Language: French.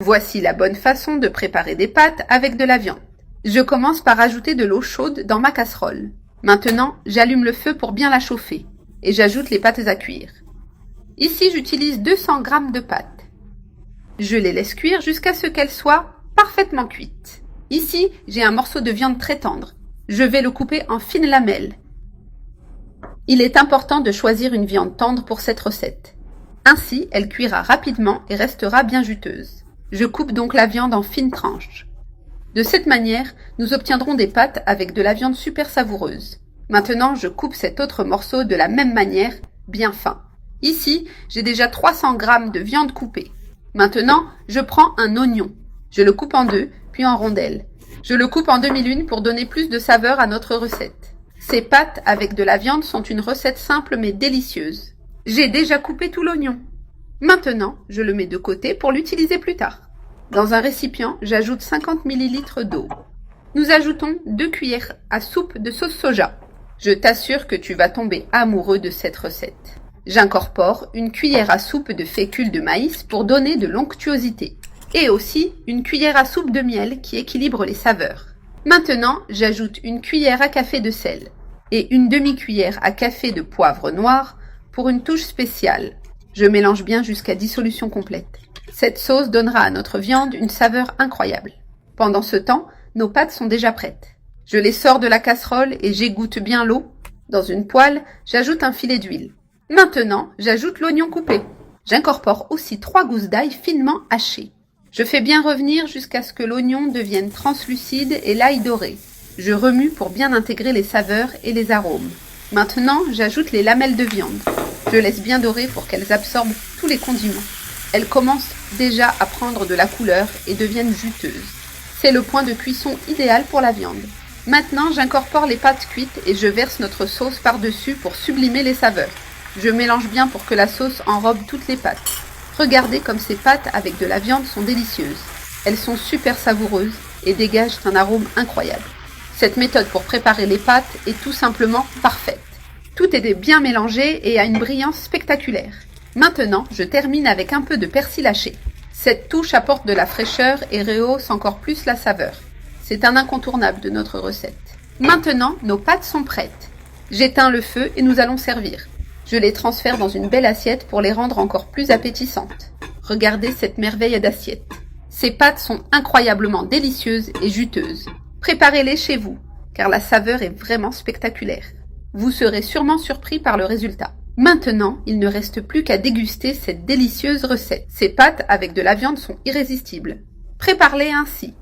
Voici la bonne façon de préparer des pâtes avec de la viande. Je commence par ajouter de l'eau chaude dans ma casserole. Maintenant, j'allume le feu pour bien la chauffer et j'ajoute les pâtes à cuire. Ici, j'utilise 200 g de pâtes. Je les laisse cuire jusqu'à ce qu'elles soient parfaitement cuites. Ici, j'ai un morceau de viande très tendre. Je vais le couper en fines lamelles. Il est important de choisir une viande tendre pour cette recette. Ainsi, elle cuira rapidement et restera bien juteuse. Je coupe donc la viande en fines tranches. De cette manière, nous obtiendrons des pâtes avec de la viande super savoureuse. Maintenant, je coupe cet autre morceau de la même manière, bien fin. Ici, j'ai déjà 300 g de viande coupée. Maintenant, je prends un oignon. Je le coupe en deux, puis en rondelles. Je le coupe en demi-lune pour donner plus de saveur à notre recette. Ces pâtes avec de la viande sont une recette simple mais délicieuse. J'ai déjà coupé tout l'oignon. Maintenant, je le mets de côté pour l'utiliser plus tard. Dans un récipient, j'ajoute 50 ml d'eau. Nous ajoutons 2 cuillères à soupe de sauce soja. Je t'assure que tu vas tomber amoureux de cette recette. J'incorpore une cuillère à soupe de fécule de maïs pour donner de l'onctuosité. Et aussi une cuillère à soupe de miel qui équilibre les saveurs. Maintenant, j'ajoute une cuillère à café de sel et une demi-cuillère à café de poivre noir pour une touche spéciale. Je mélange bien jusqu'à dissolution complète. Cette sauce donnera à notre viande une saveur incroyable. Pendant ce temps, nos pâtes sont déjà prêtes. Je les sors de la casserole et j'égoutte bien l'eau. Dans une poêle, j'ajoute un filet d'huile. Maintenant, j'ajoute l'oignon coupé. J'incorpore aussi 3 gousses d'ail finement hachées. Je fais bien revenir jusqu'à ce que l'oignon devienne translucide et l'ail doré. Je remue pour bien intégrer les saveurs et les arômes. Maintenant, j'ajoute les lamelles de viande. Je laisse bien dorer pour qu'elles absorbent tous les condiments. Elles commencent déjà à prendre de la couleur et deviennent juteuses. C'est le point de cuisson idéal pour la viande. Maintenant, j'incorpore les pâtes cuites et je verse notre sauce par-dessus pour sublimer les saveurs. Je mélange bien pour que la sauce enrobe toutes les pâtes. Regardez comme ces pâtes avec de la viande sont délicieuses. Elles sont super savoureuses et dégagent un arôme incroyable. Cette méthode pour préparer les pâtes est tout simplement parfaite. Tout est bien mélangé et a une brillance spectaculaire. Maintenant, je termine avec un peu de persil haché. Cette touche apporte de la fraîcheur et rehausse encore plus la saveur. C'est un incontournable de notre recette. Maintenant, nos pâtes sont prêtes. J'éteins le feu et nous allons servir. Je les transfère dans une belle assiette pour les rendre encore plus appétissantes. Regardez cette merveille d'assiette. Ces pâtes sont incroyablement délicieuses et juteuses. Préparez-les chez vous, car la saveur est vraiment spectaculaire. Vous serez sûrement surpris par le résultat. Maintenant, il ne reste plus qu'à déguster cette délicieuse recette. Ces pâtes avec de la viande sont irrésistibles. Prépare-les ainsi.